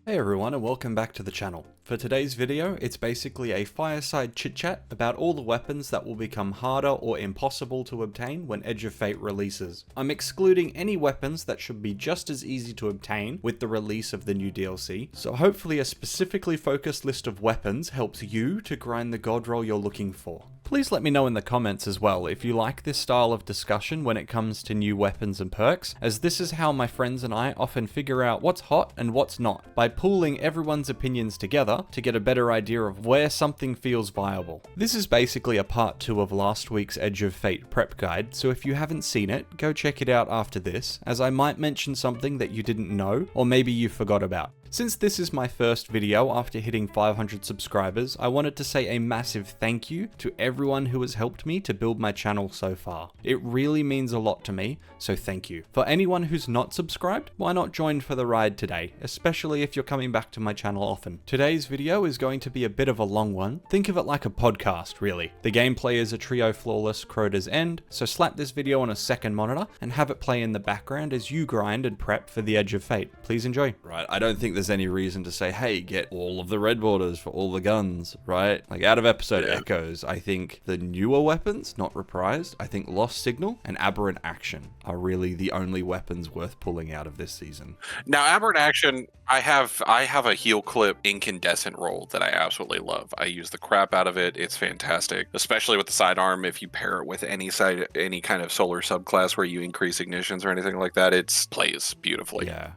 Hey everyone and welcome back to the channel. For today's video, it's basically a fireside chit chat about all the weapons that will become harder or impossible to obtain when Edge of Fate releases. I'm excluding any weapons that should be just as easy to obtain with the release of the new DLC, so hopefully a specifically focused list of weapons helps you to grind the god roll you're looking for. Please let me know in the comments as well if you like this style of discussion when it comes to new weapons and perks, as this is how my friends and I often figure out what's hot and what's not, by pooling everyone's opinions together to get a better idea of where something feels viable. This is basically a part 2 of last week's Edge of Fate prep guide, so if you haven't seen it, go check it out after this, as I might mention something that you didn't know, or maybe you forgot about. Since this is my first video after hitting 500 subscribers, I wanted to say a massive thank you to everyone who has helped me to build my channel so far. It really means a lot to me, so thank you. For anyone who's not subscribed, why not join for the ride today, especially if you're coming back to my channel often. Today's video is going to be a bit of a long one. Think of it like a podcast, really. The gameplay is a trio flawless Crota's End, so slap this video on a second monitor and have it play in the background as you grind and prep for the Edge of Fate. Please enjoy. Right, I don't think there's any reason to say, hey, get all of the red borders for all the guns, right? Like out of episode echoes, I think the newer weapons, not reprised, I think Lost Signal and Aberrant Action are really the only weapons worth pulling out of this season. Now, Aberrant Action, I have a heel clip incandescent roll that I absolutely love. I use the crap out of it. It's fantastic, especially with the sidearm. If you pair it with any kind of solar subclass where you increase ignitions or anything like that, it plays beautifully. Yeah,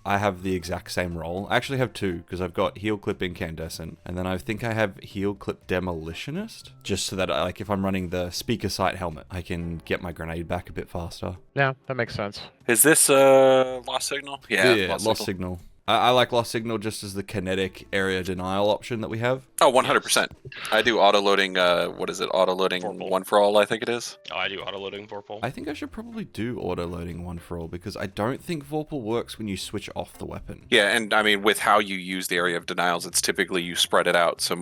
I have the exact same roll. I actually have two, because I've got heel clip incandescent, and then I think I have heel clip demolitionist, just so that like if I'm running the speaker sight helmet, I can get my grenade back a bit faster. Yeah, that makes sense. Is this Lost Signal? Yeah, Lost Signal. I like Lost Signal just as the kinetic area denial option that we have. Oh, 100%. I do auto-loading, what is it? Auto-loading one for all, I think it is. Oh, I do auto-loading Vorpal. I think I should probably do auto-loading one for all, because I don't think Vorpal works when you switch off the weapon. Yeah, and I mean, with how you use the area of denials, it's typically you spread it out, so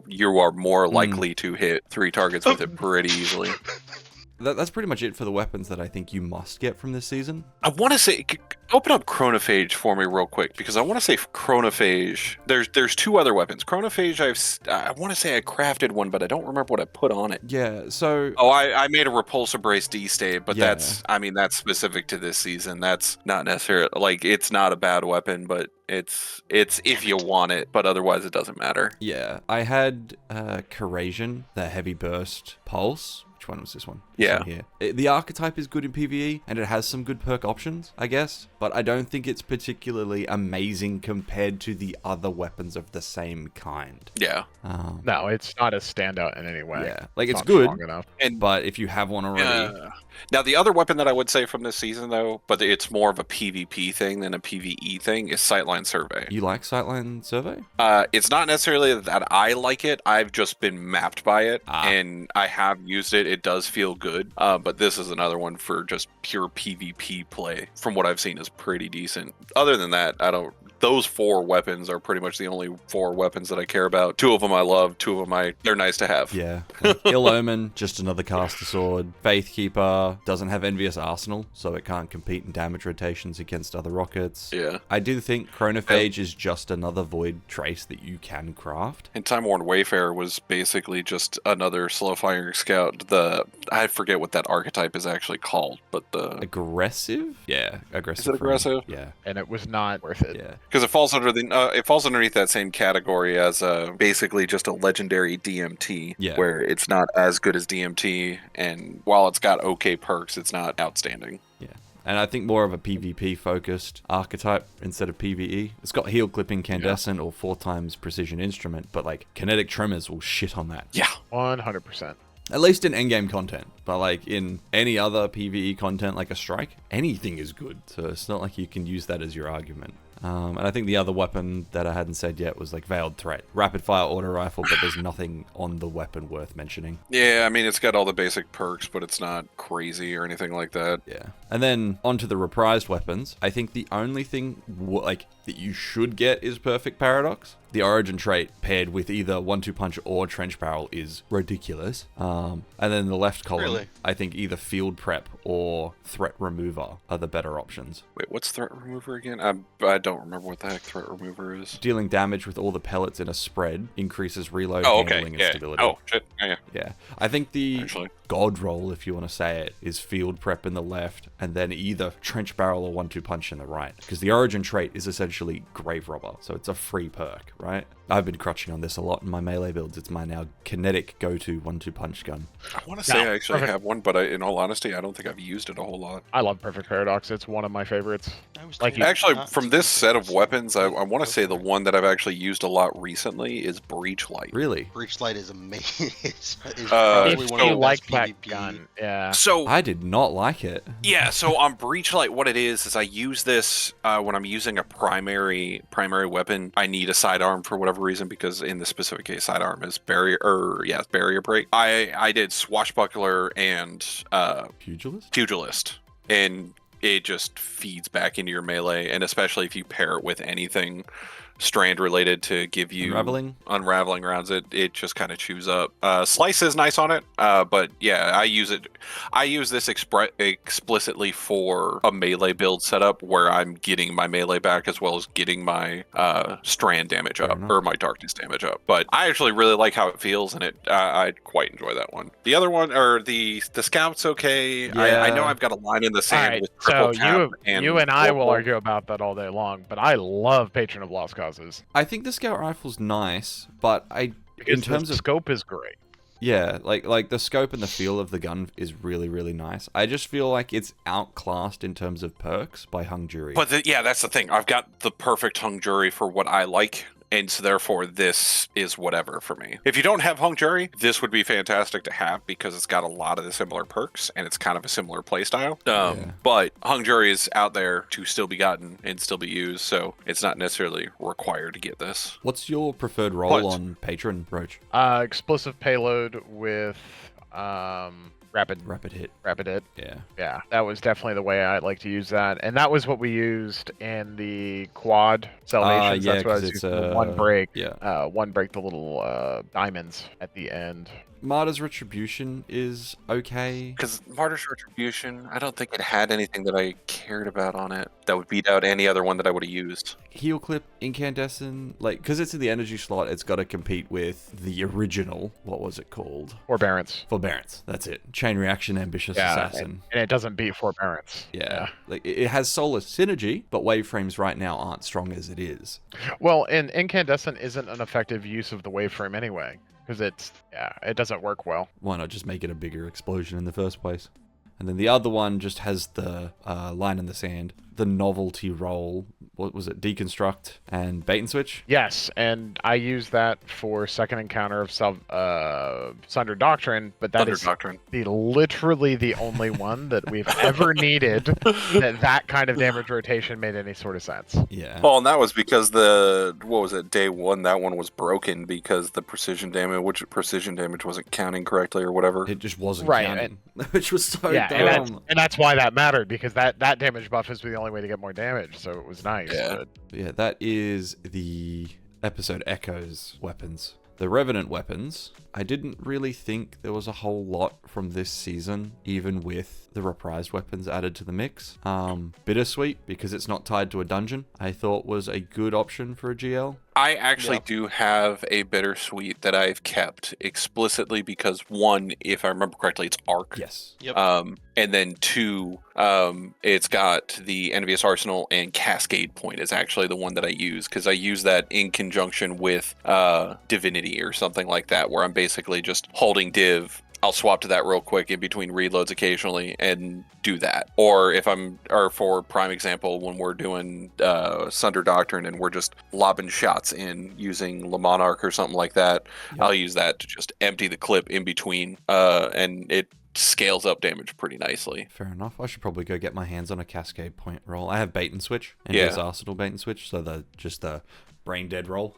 you are more likely to hit 3 targets with it pretty easily. That's pretty much it for the weapons that I think you must get from this season. I want to say, open up Chronophage for me real quick, because I want to say Chronophage, there's 2 other weapons. Chronophage, I want to say I crafted one, but I don't remember what I put on it. Yeah, so... Oh, I made a Repulsor Brace D-State, but that's specific to this season. That's not necessarily, like, it's not a bad weapon, but it's if you want it, but otherwise it doesn't matter. Yeah, I had Corrasion, the Heavy Burst Pulse. Which one was this one? Yeah. This one here. The archetype is good in PvE, and it has some good perk options, I guess, but I don't think it's particularly amazing compared to the other weapons of the same kind. Yeah. No, it's not a standout in any way. Yeah, like it's not good, strong enough. but if you have one already... Now, the other weapon that I would say from this season, though, but it's more of a PvP thing than a PvE thing, is Sightline Survey. You like Sightline Survey? It's not necessarily that I like it. I've just been mapped by it, and I have used it. It does feel good, but this is another one for just pure PvP play. From what I've seen, is pretty decent. Other than that, those 4 weapons are pretty much the only 4 weapons that I care about. 2 of them I love, 2 of them they're nice to have. Yeah. Ill Omen, just another caster sword. Faithkeeper doesn't have Envious Arsenal, so it can't compete in damage rotations against other rockets. Yeah. I do think Chronophage is just another Void Trace that you can craft. And Time-Worn Wayfarer was basically just another slow-firing scout. I forget what that archetype is actually called, but the... Aggressive? Yeah, aggressive. Is it aggressive? Yeah. And it was not worth it. Yeah. Because it falls underneath that same category as basically just a legendary DMT, where it's not as good as DMT, and while it's got okay perks, it's not outstanding. Yeah. And I think more of a PvP focused archetype instead of PvE. It's got heel clip incandescent or 4 times precision instrument, but like kinetic tremors will shit on that. Yeah. 100%. At least in endgame content, but like in any other PvE content like a strike, anything is good. So it's not like you can use that as your argument. And I think the other weapon that I hadn't said yet was like Veiled Threat. Rapid fire auto rifle, but there's nothing on the weapon worth mentioning. Yeah, I mean, it's got all the basic perks, but it's not crazy or anything like that. Yeah. And then onto the reprised weapons. I think the only thing like that you should get is Perfect Paradox. The origin trait paired with either 1-2 punch or trench barrel is ridiculous. And then the left column, Really? I think either field prep or threat remover are the better options. Wait, what's threat remover again? I don't remember what the heck threat remover is. Dealing damage with all the pellets in a spread increases reload, Oh, okay. handling, and Yeah. stability. Oh, shit. Yeah. Yeah. I think the Actually. god roll, if you want to say it, is field prep in the left, and then either trench barrel or 1-2 punch in the right. Because the origin trait is essentially grave robber, so it's a free perk, right? I've been crutching on this a lot in my melee builds. It's my now kinetic go-to 1-2 punch gun. I want to say I actually have one, but in all honesty, I don't think I've used it a whole lot. I love Perfect Paradox. It's one of my favorites. I was Like told Actually, not from to this use set of it, so weapons, I go want to for say the it. one that I've actually used a lot recently is Breach Light. Really? Breach Light is amazing. it's Uh, probably If one of you the like best that PvP. gun, yeah. So I did not like it. yeah, so on Breach Light, what it is I use this when I'm using a primary weapon. I need a sidearm for whatever reason, because in this specific case, sidearm is barrier break. I did Swashbuckler and Pugilist, and it just feeds back into your melee, and especially if you pair it with anything strand related to give you unraveling rounds, it just kind of chews up. Slice is nice on it, but yeah, I use this explicitly for a melee build setup where I'm getting my melee back as well as getting my strand damage up, or my darkness damage up. But I actually really like how it feels, and I quite enjoy that one. The other one, or the scout's okay. Yeah. I know I've got a line in the sand All right, with so triple tap you and I will Warpole. argue about that all day long, but I love Patron of Lost Causes. I think the scout rifle's nice, but Because in terms the of scope is great. yeah, like the scope and the feel of the gun is really, really nice. I just feel like it's outclassed in terms of perks by Hung Jury. But yeah, that's the thing. I've got the perfect hung jury for what I like, and so therefore this is whatever for me. If you don't have hung jury, this would be fantastic to have because it's got a lot of the similar perks and it's kind of a similar playstyle. But hung jury is out there to still be gotten and still be used, so it's not necessarily required to get this. What's your preferred role on Patron, Roach? Explosive payload with rapid hit. Yeah, that was definitely the way I like to use that, and that was what we used in the quad salvations. Yeah, that's what I was 'cause using. it's, The one break. yeah. One break, the little diamonds at the end. Martyr's Retribution is okay. Because Martyr's Retribution, I don't think it had anything that I cared about on it that would beat out any other one that I would have used. Heal Clip, Incandescent, like, because it's in the energy slot, it's got to compete with the original, what was it called? Forbearance. Forbearance, that's it. Chain Reaction, Ambitious Assassin. And it doesn't beat Forbearance. Yeah. Like, it has solid synergy, but waveframes right now aren't strong as it is. Well, and Incandescent isn't an effective use of the waveframe anyway, because it doesn't work well. Why not just make it a bigger explosion in the first place? And then the other one just has the line in the sand, the novelty roll. What was it? Deconstruct and bait and switch? Yes, and I use that for second encounter of Sunder Doctrine, but that is literally the only one that we've ever needed that kind of damage rotation made any sort of sense. Yeah. Well, and that was because day one, that one was broken because the precision damage wasn't counting correctly or whatever. It just wasn't Right, counting, which was so dumb. And that's why that mattered, because that damage buff is the only way to get more damage, so it was nice. Yeah. Yeah, that is the episode Echoes weapons. The Revenant weapons, I didn't really think there was a whole lot from this season, even with the reprised weapons added to the mix. Bittersweet, because it's not tied to a dungeon, I thought was a good option for a GL. I actually do have a bittersweet that I've kept explicitly because one, if I remember correctly, it's arc. Yes. Yep. And then two, it's got the Envious Arsenal, and Cascade Point is actually the one that I use because I use that in conjunction with Divinity or something like that, where I'm basically just holding div. I'll swap to that real quick in between reloads occasionally and do that. Or for prime example, when we're doing Sunder Doctrine and we're just lobbing shots in using Le Monarch or something like that, I'll use that to just empty the clip in between, and it scales up damage pretty nicely. Fair enough. I should probably go get my hands on a Cascade Point roll. I have bait and switch, and his Arsenal bait and switch, so just the brain dead roll.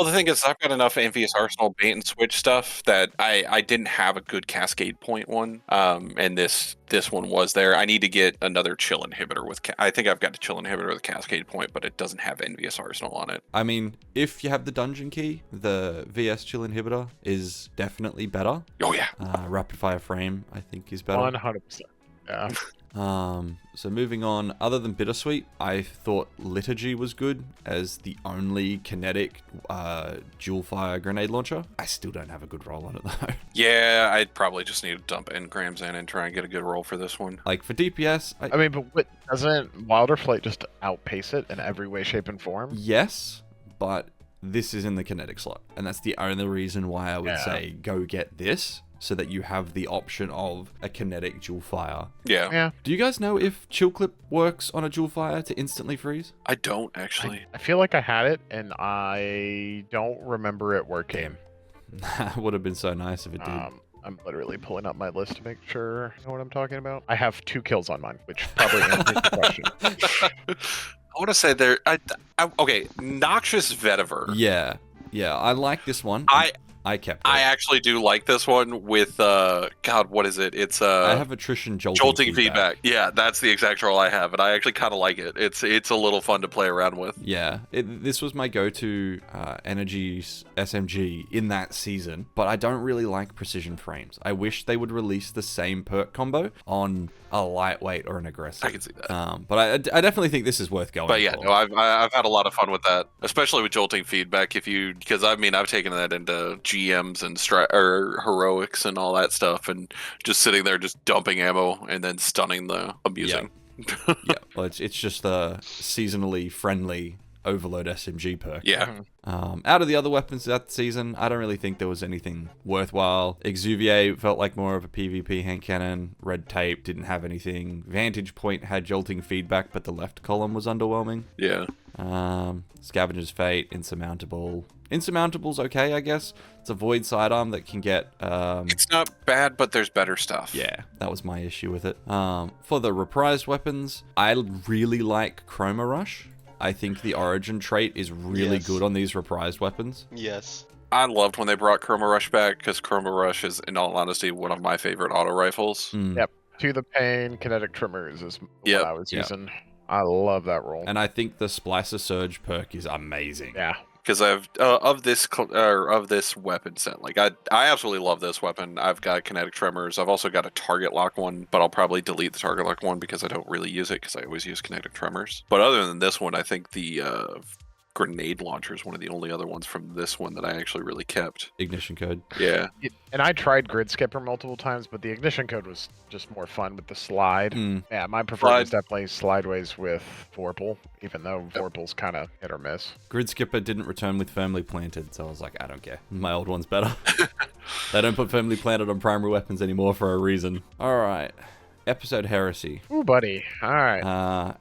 Well, the thing is, I've got enough Envious Arsenal bait and switch stuff that I didn't have a good Cascade Point one, and this one was there. I need to get another chill inhibitor with. I think I've got a chill inhibitor with Cascade Point, but it doesn't have Envious Arsenal on it. I mean, if you have the dungeon key, the VS chill inhibitor is definitely better. Oh yeah. Rapid fire frame, I think, is better. 100%. Yeah. So moving on, other than Bittersweet, I thought Liturgy was good as the only kinetic dual fire grenade launcher. I still don't have a good roll on it though. Yeah, I'd probably just need to dump engrams in and try and get a good roll for this one. Like for DPS, I mean, but doesn't Wilder Flight just outpace it in every way, shape, and form? yes, but this is in the kinetic slot, and that's the only reason why I would say go get this, so that you have the option of a kinetic dual fire. Yeah. Do you guys know if Chill Clip works on a dual fire to instantly freeze? I don't actually. I feel like I had it, and I don't remember it working. That would have been so nice if it did. I'm literally pulling up my list to make sure I know what I'm talking about. I have 2 kills on mine, which probably answers the question. I want to say there. Okay, Noxious Vetiver. Yeah, I like this one. I kept it. I actually do like this one with God, what is it? It's I have attrition jolting feedback. Yeah, that's the exact roll I have, and I actually kind of like it. It's a little fun to play around with. Yeah, this was my go-to energy SMG in that season, but I don't really like precision frames. I wish they would release the same perk combo on a lightweight or an aggressive. I can see that. But I definitely think this is worth going. But yeah, for. no, I've had a lot of fun with that, especially with jolting feedback. Because I mean, I've taken that into GMs and heroics and all that stuff, and just sitting there just dumping ammo and then stunning the abusing. Yeah, well, it's just the seasonally friendly overload SMG perk. Yeah. Out of the other weapons that season, I don't really think there was anything worthwhile. Exuvier felt like more of a PvP hand cannon. Red Tape didn't have anything. Vantage Point had jolting feedback, but the left column was underwhelming. Yeah. Scavenger's Fate, Insurmountable. Insurmountable's okay, I guess. It's a void sidearm that can get... It's not bad, but there's better stuff. Yeah, that was my issue with it. For the reprised weapons, I really like Chroma Rush. I think the origin trait is really good on these reprised weapons. Yes. I loved when they brought Chroma Rush back, because Chroma Rush is, in all honesty, one of my favorite auto rifles. Yep. To the Pain, Kinetic Trimmers is what I was using. I love that roll. And I think the Splicer Surge perk is amazing. Yeah. Because I've of this weapon set, like I absolutely love this weapon. I've got kinetic tremors. I've also got a target lock one, but I'll probably delete the target lock one because I don't really use it because I always use kinetic tremors. But other than this one, I think the grenade launcher is one of the only other ones from this one that I actually really kept. Ignition code. Yeah. And I tried Grid Skipper multiple times, but the ignition code was just more fun with the slide. Yeah, my preferred is definitely Slideways with Vorpal, even though Vorpal's kind of hit or miss. Grid Skipper didn't return with Firmly Planted, so I was like, I don't care. My old one's better. They don't put Firmly Planted on primary weapons anymore for a reason. Alright. Episode Heresy. Ooh, buddy. Alright.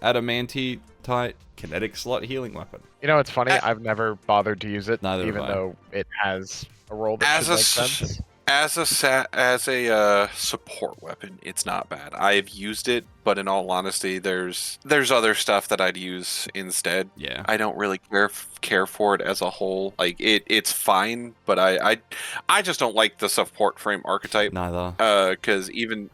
Adamantite kinetic slot healing weapon. You know, it's funny. I've never bothered to use it, Neither even have I. though it has a role that should make sense. As a support weapon, it's not bad. I've used it, but in all honesty, there's other stuff that I'd use instead. Yeah. I don't really care for it as a whole. Like it's fine, but I just don't like the support frame archetype. Neither. Because even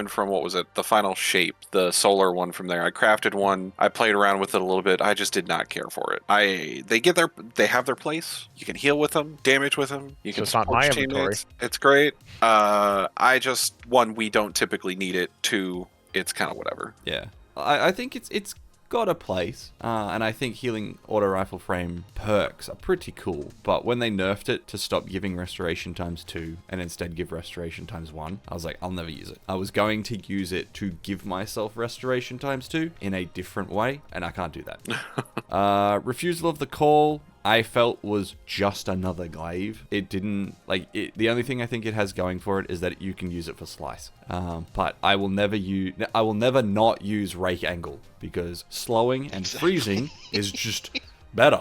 from what was it, the final shape, the solar one from there, I crafted one. I played around with it a little bit. I just did not care for it. They have their place. You can heal with them, damage with them. You can support my inventory. Teammates. It's great. We don't typically need it. 2, it's kind of whatever. Yeah. I think it's got a place, and I think healing auto rifle frame perks are pretty cool, but when they nerfed it to stop giving restoration ×2 and instead give restoration ×1, I was like, I'll never use it. I was going to use it to give myself restoration ×2 in a different way, and I can't do that. Refusal of the Call, I felt was just another glaive. It didn't, the only thing I think it has going for it is that you can use it for slice. But I will never not use rake angle, because slowing and freezing is just better.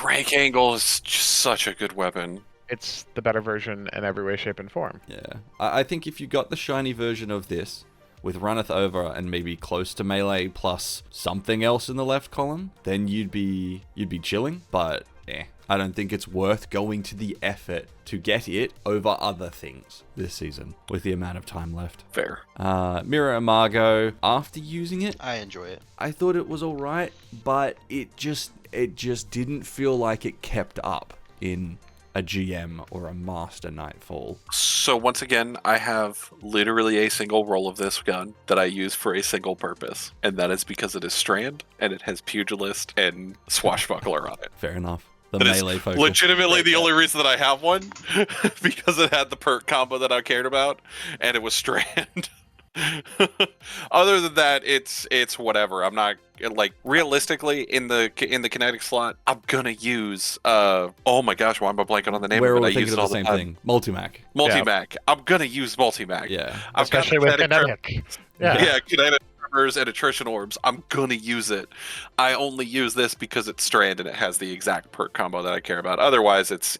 Rank angle is just such a good weapon. It's the better version in every way, shape, and form. Yeah. I think if you got the shiny version of this, with runneth over and maybe close to melee plus something else in the left column, then you'd be chilling. But I don't think it's worth going to the effort to get it over other things this season with the amount of time left. Fair. Mirror Imago, after using it, I enjoy it. I thought it was alright, but it just didn't feel like it kept up in a GM or a Master Nightfall. So once again, I have literally a single roll of this gun that I use for a single purpose, and that is because it is Strand, and it has Pugilist and Swashbuckler on it. Fair enough. The That melee is focus. legitimately the only reason that I have one, because it had the perk combo that I cared about, and it was Strand. Other than that, it's whatever. I'm not like realistically in the kinetic slot. I'm gonna use oh my gosh, why am I blanking on the name We're of it? all I thinking use of it all the same time. thing. Multimac. Multimac. I'm gonna use Multimac. Yeah. I've got Especially with kinetic kinetic. Yeah. yeah, kinetic tremors and attrition orbs. I'm gonna use it. I only use this because it's Strand and it has the exact perk combo that I care about. Otherwise, it's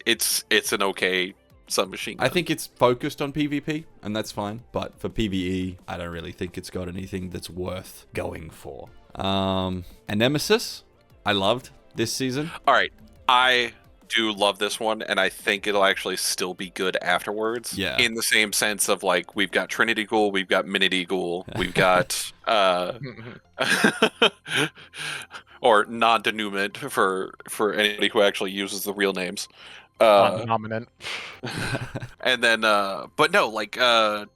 an okay submachine gun. I think it's focused on PvP, and that's fine. But for PvE, I don't really think it's got anything that's worth going for. A Nemesis, I loved this season. All right, I do love this one, and I think it'll actually still be good afterwards. Yeah. In the same sense of like we've got Trinity Ghoul, we've got Minity Ghoul, we've got or non-denouement for anybody who actually uses the real names. Dominant. And then but no, like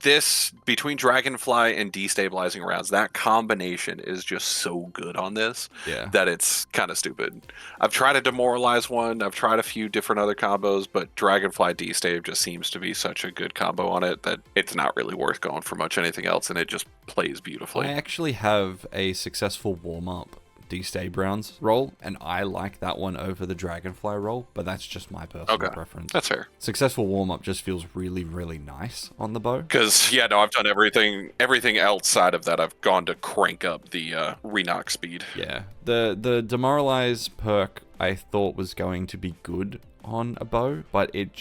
this between Dragonfly and destabilizing rounds, that combination is just so good on this that it's kind of stupid. I've tried to demoralize one, I've tried a few different other combos, but Dragonfly Destave just seems to be such a good combo on it that it's not really worth going for much anything else, and it just plays beautifully. I actually have a successful warm-up D-Stave rounds roll, and I like that one over the Dragonfly roll, but that's just my personal preference. That's fair. Successful warm-up just feels really, really nice on the bow. Because, yeah, no, I've done everything outside of that. I've gone to crank up the re-knock speed. Yeah. The Demoralize perk I thought was going to be good on a bow, but it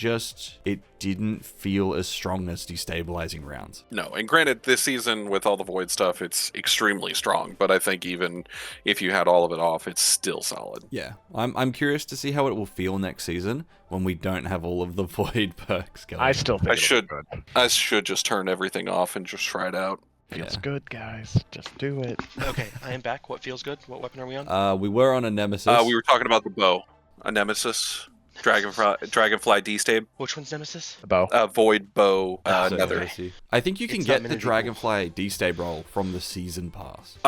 didn't feel as strong as destabilizing rounds. No, and granted, this season with all the void stuff, it's extremely strong, but I think even if you had all of it off, it's still solid. Yeah, I'm curious to see how it will feel next season when we don't have all of the void perks going. I still think I should just turn everything off and just try it out. Feels good, guys. Just do it. Okay, I am back. What feels good? What weapon are we on? We were on a Nemesis. We were talking about the bow. A Nemesis. Dragonfly D-Stave. Which one's Nemesis? The bow. Void bow. Nether. I think you can It's get not the Minity Dragonfly D-Stave roll from the season pass.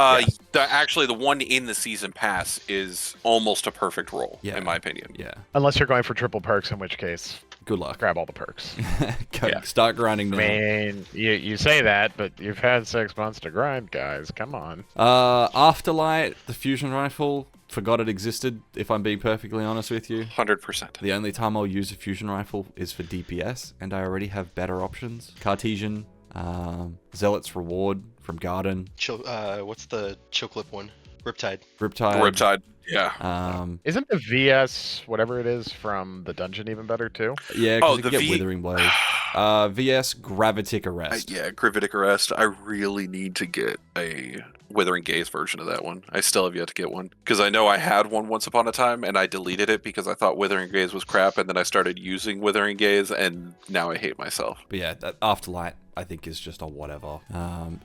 Actually, the one in the season pass is almost a perfect roll, in my opinion. Yeah. Unless you're going for triple perks, in which case, good luck. grab all the perks. Start grinding now. I mean, you say that, but you've had 6 months to grind, guys. Come on. Afterlight, the fusion rifle. Forgot it existed, if I'm being perfectly honest with you. 100%. The only time I'll use a fusion rifle is for DPS, and I already have better options. Cartesian, Zealot's Reward from Garden. What's the chill clip one? Riptide. Riptide. Yeah. Isn't the VS, whatever it is, from the dungeon even better, too? Yeah, because you can get Withering Blade. VS Gravitic Arrest. Gravitic Arrest. I really need to get a Withering Gaze version of that one. I still have yet to get one. Because I know I had one once upon a time, and I deleted it because I thought Withering Gaze was crap, and then I started using Withering Gaze, and now I hate myself. But yeah, that Afterlight, I think, is just a whatever.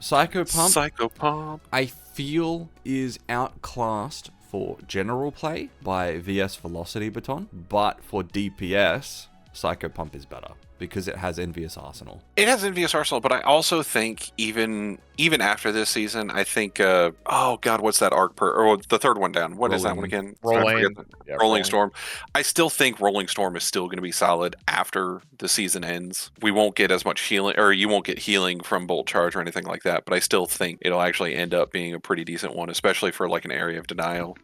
Psycho Pump, I feel is outclassed for general play by VS Velocity Baton, but for DPS, Psycho Pump is better because it has Envious Arsenal. It has Envious Arsenal, but I also think even after this season, I think oh god, what's that arc or the third one down? What is that one again? Rolling Storm. I still think Rolling Storm is still going to be solid after the season ends. We won't get as much healing, or you won't get healing from Bolt Charge or anything like that, but I still think it'll actually end up being a pretty decent one, especially for like an area of denial.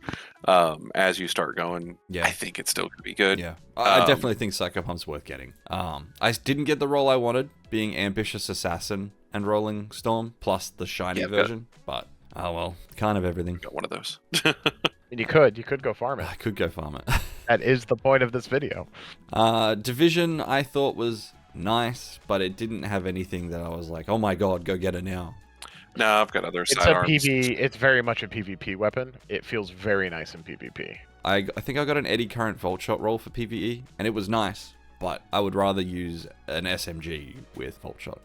As you start going, I think it's still going to be good. Yeah, I definitely think Psycho Pump's worth getting. I didn't get the role I wanted, being Ambitious Assassin and Rolling Storm, plus the shiny version, but oh well, kind of everything. Got one of those. And you could go farm it. I could go farm it. That is the point of this video. Division I thought was nice, but it didn't have anything that I was like, oh my god, go get it now. No, I've got other It's sidearms. It's very much a PvP weapon. It feels very nice in PvP. I think I got an eddy current volt shot roll for PvE, and it was nice. But I would rather use an SMG with Volt Shot.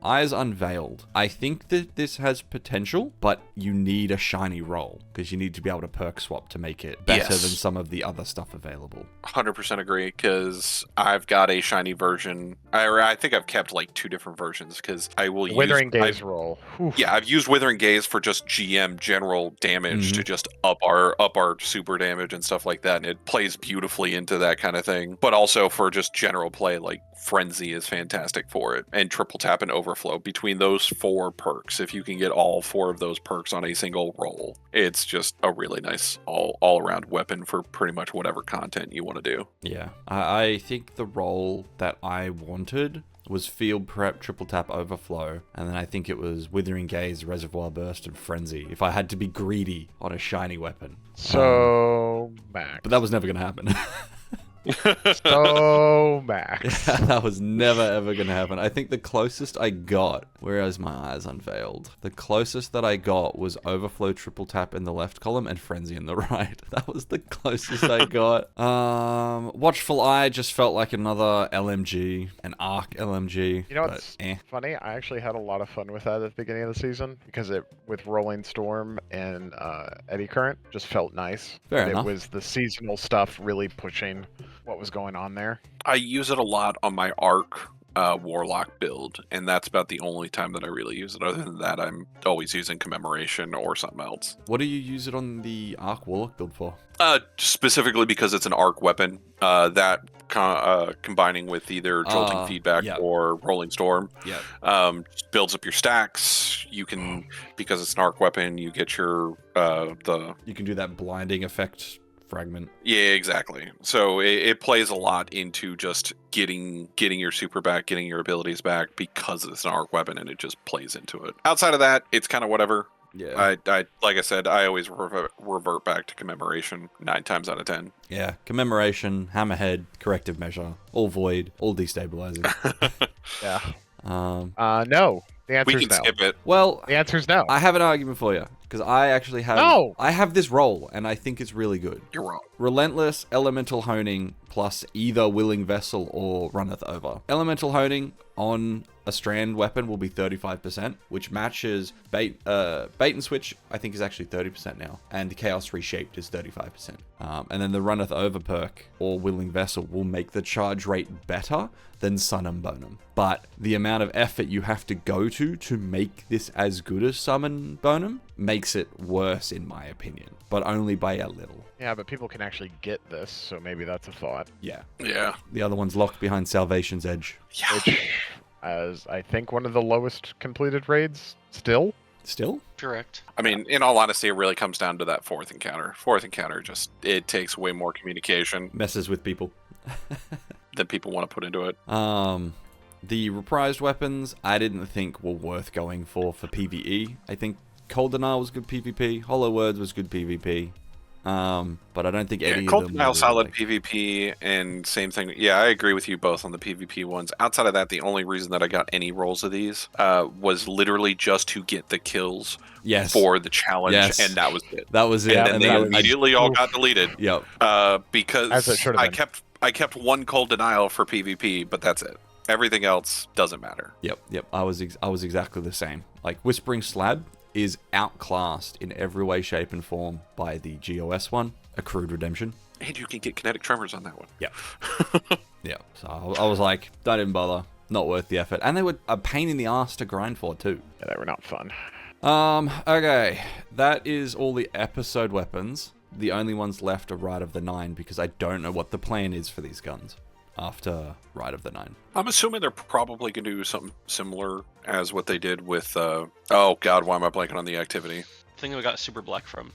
Eyes Unveiled. I think that this has potential, but you need a shiny roll, because you need to be able to perk swap to make it better than some of the other stuff available. 100% agree, because I've got a shiny version. I think I've kept like 2 different versions, because I will use... Withering Gaze roll. Oof. Yeah, I've used Withering Gaze for just GM general damage to just up our super damage and stuff like that, and it plays beautifully into that kind of thing. But also for just general play, like Frenzy is fantastic for it, and Triple Tap and Overflow. Between those 4 perks, if you can get all 4 of those perks on a single roll, it's just a really nice all-around weapon for pretty much whatever content you want to do. Yeah, I think the roll that I wanted was Field Prep, Triple Tap, Overflow, and then I think it was Withering Gaze, Reservoir Burst, and Frenzy, if I had to be greedy on a shiny weapon. So, Max. But that was never going to happen. So, Max. That was never ever gonna happen. I think the closest I got, where is my eyes unveiled? The closest that I got was Overflow, Triple Tap in the left column and Frenzy in the right. That was the closest I got. Watchful Eye just felt like another LMG, an Arc LMG. You know what's funny? I actually had a lot of fun with that at the beginning of the season, because it, with Rolling Storm and Eddy Current, just felt nice. Fair enough. It was the seasonal stuff really pushing what was going on there. I use it a lot on my Arc Warlock build, and that's about the only time that I really use it. Other than that, I'm always using Commemoration or something else. What do you use it on the Arc Warlock build for? Specifically because it's an Arc weapon, combining with either Jolting Feedback or Rolling Storm, builds up your stacks. You can, because it's an Arc weapon, you get your you can do that blinding effect fragment. Yeah, exactly. So it plays a lot into just getting your super back, getting your abilities back, because it's an arc weapon, and it just plays into it. Outside of that, it's kind of whatever. Yeah. I like I said, I always revert back to Commemoration 9 times out of 10. Yeah, Commemoration, Hammerhead, Corrective Measure, all void, all destabilizing. Yeah. No. The answer we is can no. skip it. Well, the answer is no. I have an argument for you, because I actually have I have this roll, and I think it's really good. You're wrong. Relentless Elemental Honing plus either Willing Vessel or Runneth Over. Elemental Honing on a strand weapon will be 35%, which matches Bait and Switch, I think, is actually 30% now, and Chaos Reshaped is 35%. And then the Runneth Over perk or Willing Vessel will make the charge rate better than Summon Bonum. But the amount of effort you have to go to make this as good as Summon Bonum makes it worse, in my opinion, but only by a little. Yeah, but people can actually get this, so maybe that's a thought. Yeah. Yeah. The other one's locked behind Salvation's Edge. Yeah. Which, as I think one of the lowest completed raids still? Still? Correct. I mean, in all honesty, it really comes down to that 4th encounter. 4th encounter, just, it takes way more communication. Messes with people. Than people want to put into it. The reprised weapons, I didn't think were worth going for PvE. I think Cold Denial was good PvP. Hollow Words was good PvP. But I don't think any of them... Cold Denial solid PvP, and same thing. Yeah, I agree with you both on the PvP ones. Outside of that, the only reason that I got any rolls of these was literally just to get the kills for the challenge, and that was it. That was it. And then they immediately all got deleted. Yep. Because I kept one Cold Denial for PvP, but that's it. Everything else doesn't matter. Yep. I was exactly the same. Like, Whispering Slab is outclassed in every way, shape, and form by the GOS one, Accrued Redemption. And you can get kinetic tremors on that one. Yeah. Yeah. So I was like, don't even bother. Not worth the effort. And they were a pain in the ass to grind for, too. Yeah, they were not fun. Okay. That is all the episode weapons. The only ones left are Rite of the Nine, because I don't know what the plan is for these guns after Rite of the Nine. I'm assuming they're probably going to do something similar as what they did with, oh god, why am I blanking on the activity? I think we got Super Black from.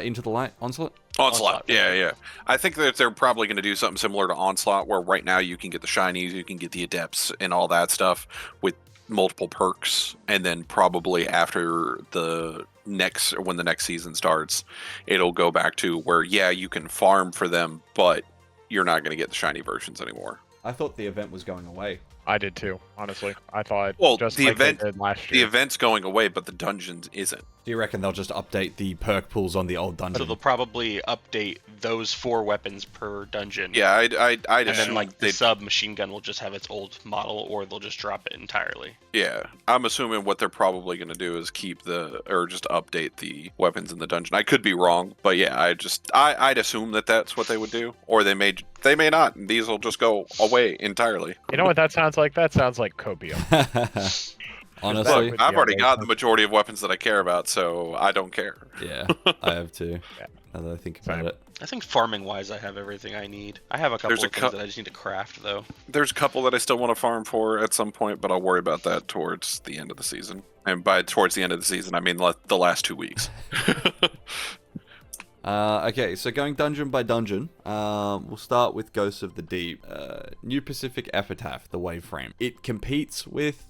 Into the Light? Onslaught? Onslaught, yeah. I think that they're probably going to do something similar to Onslaught, where right now you can get the shinies, you can get the adepts, and all that stuff with multiple perks, and then probably after when the next season starts, it'll go back to where, you can farm for them, but you're not going to get the shiny versions anymore. I thought the event was going away. I did too, honestly. I thought just the like event, they did last the year. event's going away, but the dungeons isn't. Do you reckon they'll just update the perk pools on the old So dungeon? they'll probably update those 4 weapons per dungeon. Yeah, I'd And assume then like the they'd- submachine gun will just have its old model, or they'll just drop it entirely. Yeah, I'm assuming what they're probably going to do is keep or just update the weapons in the dungeon. I could be wrong, but yeah, I'd assume that that's what they would do, or they may not. And these will just go away entirely. You know what that sounds like? That sounds like copium. Honestly, Look, I've already got the majority of weapons that I care about, so I don't care. yeah, I have too. Yeah. Now that I think about Same. it. I think farming wise, I have everything I need. I have a couple There's a of things that I just need to craft though. There's a couple that I still want to farm for at some point, but I'll worry about that towards the end of the season. And by towards the end of the season, I mean the last 2 weeks. Okay, so going dungeon by dungeon, we'll start with Ghosts of the Deep. New Pacific Epitaph, the Waveframe. It competes with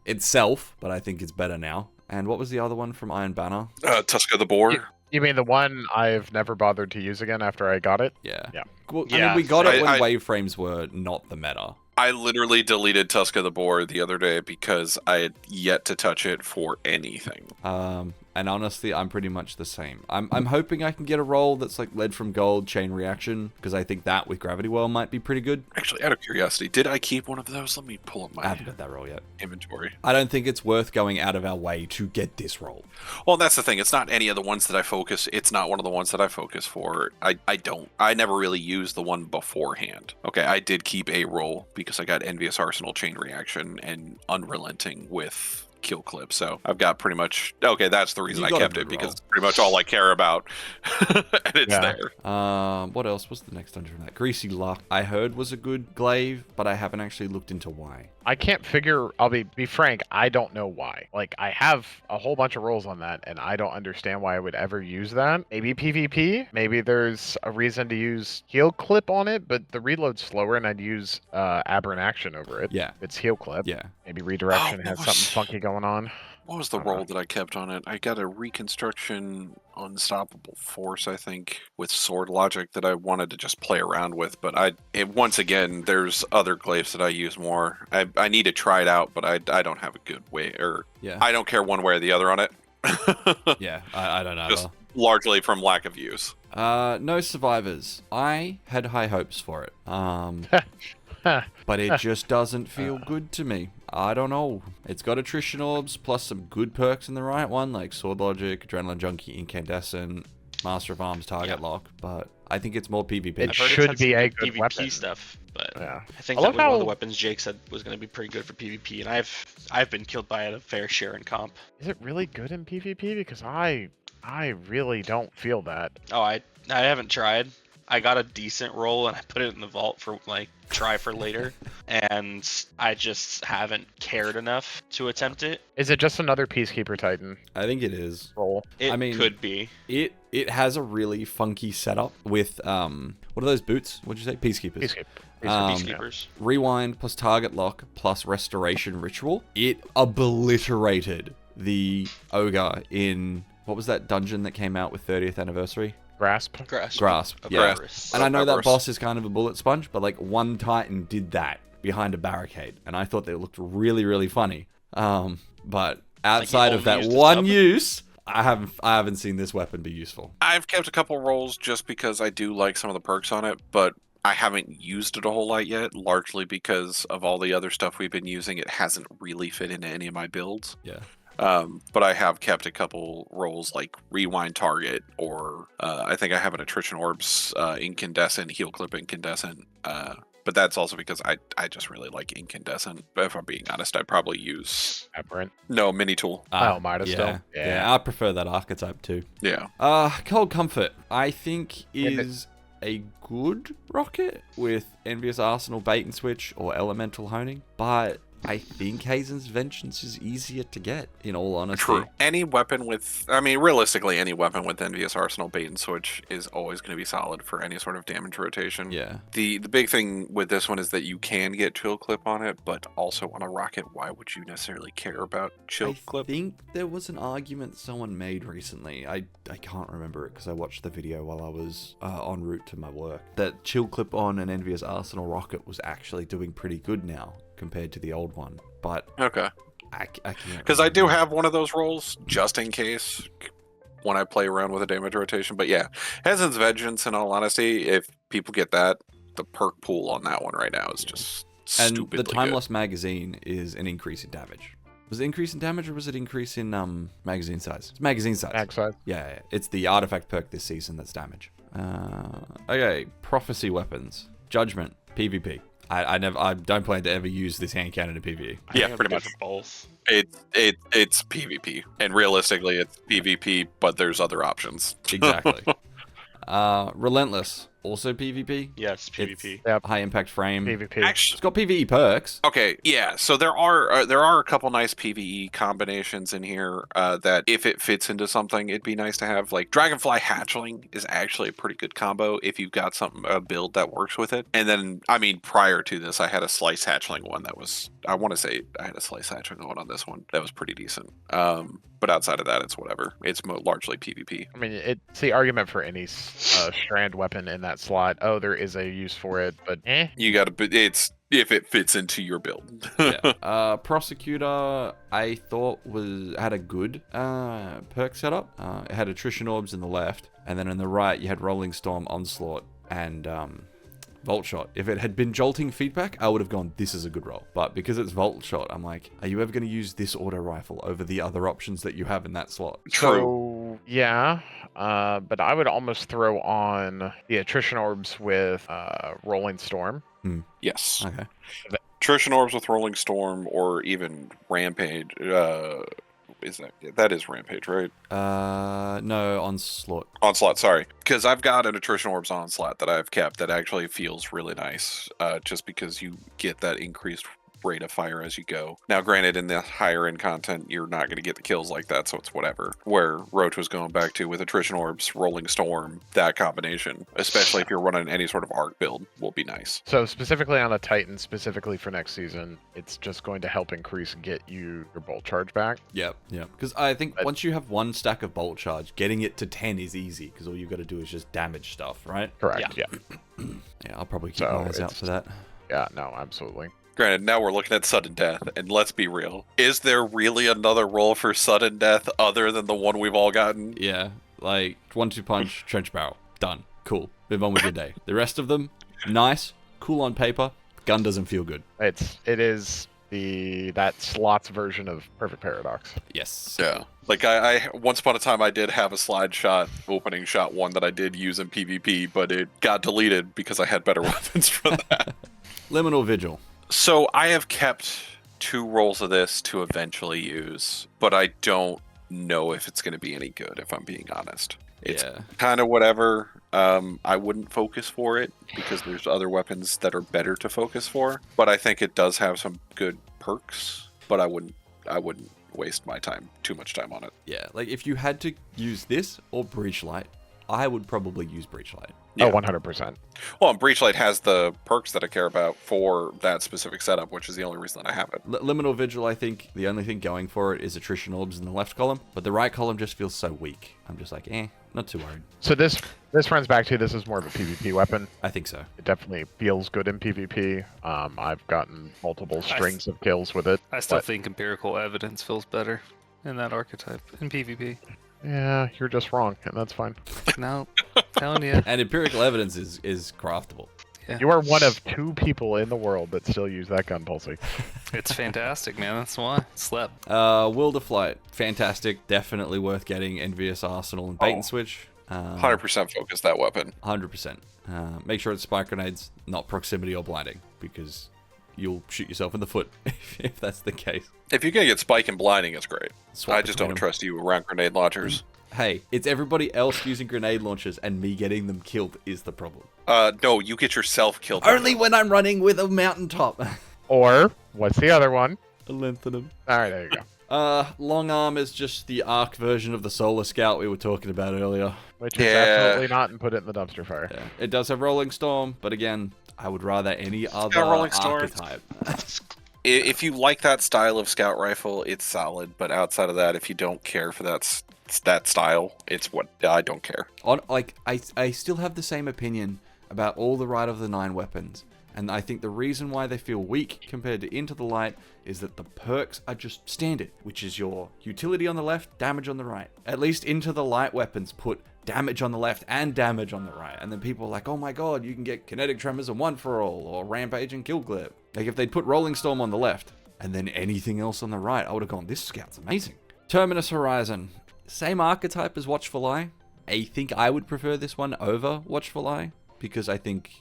itself, but I think it's better now. And what was the other one from Iron Banner? Tusk of the Boar. You mean the one I've never bothered to use again after I got it? Yeah. Yeah. Well, I Yeah, mean, we got it when I- Waveframes were not the meta. I literally deleted Tusk of the Boar the other day because I had yet to touch it for anything. And honestly, I'm pretty much the same. I'm hoping I can get a roll that's like Lead from Gold, Chain Reaction, because I think that with Gravity Well might be pretty good. Actually, out of curiosity, did I keep one of those? Let me pull up I my haven't got that roll yet. inventory. I don't think it's worth going out of our way to get this roll. Well, that's the thing. It's not any of the ones that I focus. It's not one of the ones that I focus for. I never really used the one beforehand. Okay, I did keep a roll because I got Envious Arsenal, Chain Reaction, and Unrelenting with Kill Clip. So I've got pretty much. Okay, that's the reason You I got a kept good it because roll. it's pretty much all I care about, and it's Yeah. there. What else was the next dungeon from that? Greasy Luck, I heard was a good glaive, but I haven't actually looked into why. I can't figure. I'll be frank. I don't know why. Like I have a whole bunch of rolls on that, and I don't understand why I would ever use that. Maybe PvP. Maybe there's a reason to use heal clip on it, but the reload's slower, and I'd use aberrant action over it. Yeah. It's heal clip. Yeah. Maybe redirection what has was- something funky going on. What was the roll that I kept on it? I got a Reconstruction Unstoppable Force, I think, with Sword Logic that I wanted to just play around with. But once again, there's other glaives that I use more. I need to try it out, but I don't have a good way, or Yeah. I don't care one way or the other on it. Yeah, I don't know. Just largely from lack of use. No Survivors. I had high hopes for it. But it just doesn't feel good to me. I don't know. It's got attrition orbs plus some good perks in the right one, like Sword Logic, Adrenaline Junkie, Incandescent, Master of Arms, Target Lock, but I think it's more PvP. It I've heard should it's be had a some good PvP weapon. stuff, but Yeah. I think I that love was one of the how- weapons Jake said was going to be pretty good for PvP, and I've been killed by it a fair share in comp. Is it really good in PvP? Because I really don't feel that. Oh, I haven't tried. I got a decent roll and I put it in the vault for like try for later, and I just haven't cared enough to attempt it. Is it just another Peacekeeper Titan I think it is. roll? It I mean- could be. It has a really funky setup with what are those boots? What'd you say? Peacekeepers. Peacekeeper. Peacekeepers. Rewind plus target lock plus restoration ritual. It obliterated the ogre in what was that dungeon that came out with 30th anniversary? Grasp. Grasp. Of Yeah. Iris. And I know that Everest. boss is kind of a bullet sponge, but like one Titan did that behind a barricade, and I thought they looked really, really funny. But outside of only that used the one sub? use, I haven't seen this weapon be useful. I've kept a couple rolls just because I do like some of the perks on it, but I haven't used it a whole lot yet, largely because of all the other stuff we've been using. It hasn't really fit into any of my builds. Yeah. But I have kept a couple rolls like Rewind Target, or I think I have an Attrition Orbs Incandescent, Heal Clip Incandescent. But that's also because I just really like Incandescent. But if I'm being honest, I'd probably use Aberrant. Mini Tool. Oh, Midas yeah. still. Yeah, I prefer that archetype too. Yeah. Cold Comfort, I think is a good rocket with Envious Arsenal, Bait and Switch, or Elemental Honing, but I think Hazen's Vengeance is easier to get, in all honesty. True. Any weapon with, I mean, realistically, any weapon with Envious Arsenal bait and switch is always going to be solid for any sort of damage rotation. Yeah. The big thing with this one is that you can get chill clip on it, but also on a rocket, why would you necessarily care about chill clip? I think there was an argument someone made recently. I can't remember it because I watched the video while I was en route to my work. That chill clip on an Envious Arsenal rocket was actually doing pretty good now compared to the old one. But okay, I can't, because I do have one of those rolls just in case when I play around with a damage rotation. But yeah, Hazen's Vengeance, in all honesty, if people get that, the perk pool on that one right now is just stupidly And the Time good. Lost magazine is an increase in damage. Was it increase in damage or was it increase in magazine size? It's magazine size. Mag size. Yeah, it's the artifact perk this season that's damage. Okay, prophecy weapons, judgment, PvP. I don't plan to ever use this hand cannon in PvE. Yeah, pretty much. Both. It's PvP, and realistically, it's PvP, but there's other options. Exactly. Relentless, also PvP. Yes, PvP. Yep. High impact frame. PvP. Actually, It's got PvE perks. okay, yeah. So there are a couple nice PvE combinations in here that if it fits into something, it'd be nice to have. Like Dragonfly Hatchling is actually a pretty good combo if you've got a build that works with it. And then, I mean, prior to this, I had a Slice Hatchling one that was. I want to say I had a Slice Hatchling one on this one that was pretty decent. But outside of that, it's whatever. It's largely PvP. I mean, it's the argument for any strand weapon in that slot. Oh, there is a use for it, but You got to. It's if it fits into your build. Yeah. Prosecutor, I thought had a good perk setup. It had attrition orbs in the left, and then on the right you had Rolling Storm, Onslaught, and Volt Shot. If it had been Jolting Feedback, I would have gone, this is a good roll. But because it's Volt Shot, I'm like, are you ever going to use this auto rifle over the other options that you have in that slot? So, yeah, but I would almost throw on the attrition orbs with Rolling Storm. Yes. Okay. Attrition Orbs with Rolling Storm, or even Rampage. That is Rampage, right? No, Onslaught. Onslaught, sorry. Because I've got an Attrition Orbs Onslaught that I've kept that actually feels really nice, just because you get that increased rate of fire as you go. Now, granted, in the higher end content, you're not going to get the kills like that, so it's whatever. Where Roach was going back to with Attrition Orbs, Rolling Storm, that combination, especially if you're running any sort of arc build, will be nice. So specifically on a Titan, specifically for next season, it's just going to help increase and get you your bolt charge back. Yep. Because I think once you have one stack of Bolt Charge, getting it to 10 is easy, because all you've got to do is just damage stuff, right? Correct, yeah. Yeah, I'll probably keep So my eyes out for that. Yeah, no, absolutely. Granted, now we're looking at sudden death, and let's be real. Is there really another role for sudden death other than the one we've all gotten? Yeah, like 1-2 punch, trench barrel, done, cool, move on with your day. The rest of them, nice, cool on paper, gun doesn't feel good. It is that slots version of Perfect Paradox. Yes. Yeah. Like I once upon a time I did have a slide shot, opening shot one that I did use in PvP, but it got deleted because I had better weapons for that. Liminal Vigil. So I have kept 2 rolls of this to eventually use, but I don't know if it's going to be any good, if I'm being honest. It's kind of whatever. I wouldn't focus for it because there's other weapons that are better to focus for, but I think it does have some good perks, but I wouldn't waste too much time on it. Yeah, like if you had to use this or Breachlight, I would probably use Breachlight. Yeah. Oh, 100%. Well, and Breachlight has the perks that I care about for that specific setup, which is the only reason that I have it. Liminal Vigil, I think the only thing going for it is attrition orbs in the left column, but the right column just feels so weak. I'm just like, not too worried. So this runs back to, this is more of a PvP weapon. I think so. It definitely feels good in PvP. I've gotten multiple strings of kills with it. I still think empirical evidence feels better in that archetype in PvP. Yeah, you're just wrong, and that's fine. No, telling you. And empirical evidence is craftable. Yeah. You are one of 2 people in the world that still use that gun, Pulsey. It's fantastic, man. That's why. Slept. Will to Flight, fantastic, definitely worth getting. Envious Arsenal and Bait and Switch. 100% focus that weapon. 100%. Make sure it's spike grenades, not proximity or blinding, because you'll shoot yourself in the foot if that's the case. If you can get spike and blinding, it's great. Swap I just between don't them. trust you around grenade launchers. Hey, it's everybody else using grenade launchers, and me getting them killed is the problem. No, you get yourself killed. Only when I'm running with a mountaintop. Or What's the other one? A lengthenum. All right, there you go. Long arm is just the arc version of the Solar Scout we were talking about earlier. Which is absolutely not, and put it in the dumpster fire. Yeah. It does have Rolling Storm, but again, I would rather any other Rolling Storm. archetype. If you like that style of scout rifle, it's solid. But outside of that, if you don't care for that style, it's what I don't care. I still have the same opinion about all the Rite of the Nine weapons. And I think the reason why they feel weak compared to Into the Light is that the perks are just standard, which is your utility on the left, damage on the right. At least Into the Light weapons put damage on the left and damage on the right. And then people are like, oh my god, you can get kinetic tremors and one for all, or rampage and kill clip. Like if they'd put Rolling Storm on the left, and then anything else on the right, I would have gone, this scout's amazing. Terminus Horizon. Same archetype as Watchful Eye. I think I would prefer this one over Watchful Eye, because I think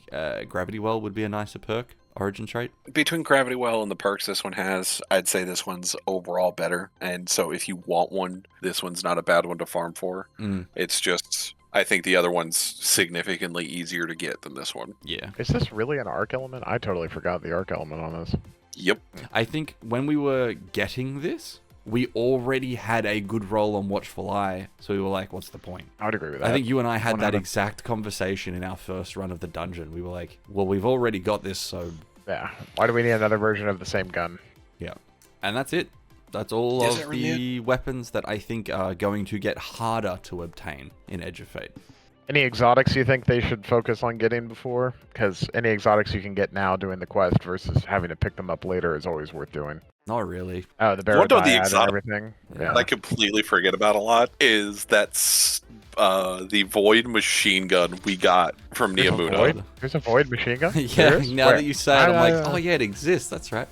Gravity Well would be a nicer perk, origin trait. Between Gravity Well and the perks this one has, I'd say this one's overall better. And so if you want one, this one's not a bad one to farm for. It's just, I think the other one's significantly easier to get than this one. Yeah. Is this really an arc element? I totally forgot the arc element on this. Yep. I think when we were getting this, we already had a good roll on Watchful Eye, so we were like, what's the point? I would agree with that. I think you and I had 100%. that exact conversation in our first run of the dungeon. We were like, well, we've already got this, so... Yeah. Why do we need another version of the same gun? Yeah. And that's it. That's all of the weapons that I think are going to get harder to obtain in Edge of Fate. Any exotics you think they should focus on getting before? Because any exotics you can get now doing the quest versus having to pick them up later is always worth doing. Not really. Oh, the Baradiad and exotic everything. Yeah. I completely forget about a lot is that's the Void machine gun we got from There's a Neomuna. Void? There's a Void machine gun? Yeah, Serious? now Where? that you say it, I'm like, oh yeah, it exists, that's right.